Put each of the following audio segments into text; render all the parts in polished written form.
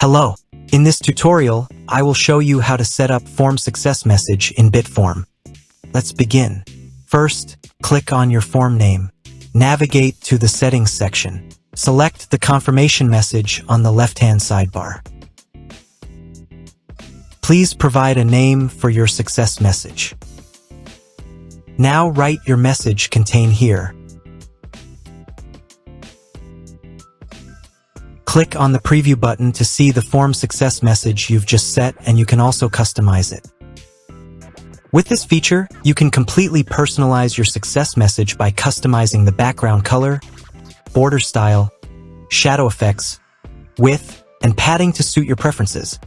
Hello. In this tutorial, I will show you how to set up form success message in bitform. Let's begin. First, click on your form name. Navigate to the settings section. Select the confirmation message on the left-hand sidebar. Please provide a name for your success message. Now write your message contained here. Click on the preview button to see the form success message you've just set, and you can also customize it. With this feature, you can completely personalize your success message by customizing the background color, border style, shadow effects, width, and padding to suit your preferences.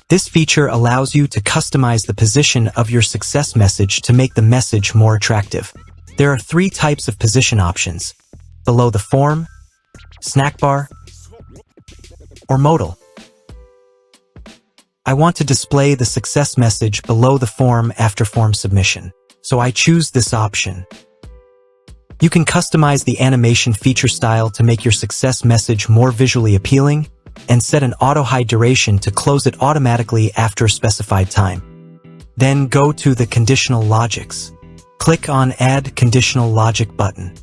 This feature allows you to customize the position of your success message to make the message more attractive. There are 3 types of position options: below the form, snack bar, or modal. I want to display the success message below the form after form submission, so I choose this option. You can customize the animation feature style to make your success message more visually appealing, and set an auto-hide duration to close it automatically after a specified time. Then go to the conditional logics. Click on Add Conditional Logic button.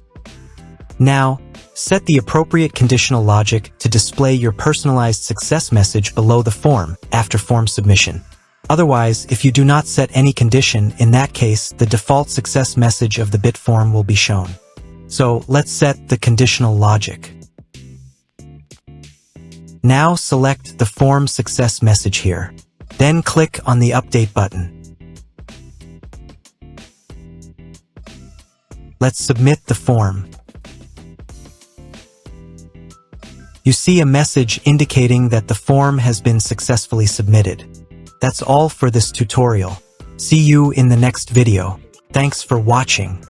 Now, set the appropriate conditional logic to display your personalized success message below the form after form submission. Otherwise, if you do not set any condition, in that case, the default success message of the bitform will be shown. So, let's set the conditional logic. Now select the form success message here. Then click on the Update button. Let's submit the form. You see a message indicating that the form has been successfully submitted. That's all for this tutorial. See you in the next video. Thanks for watching.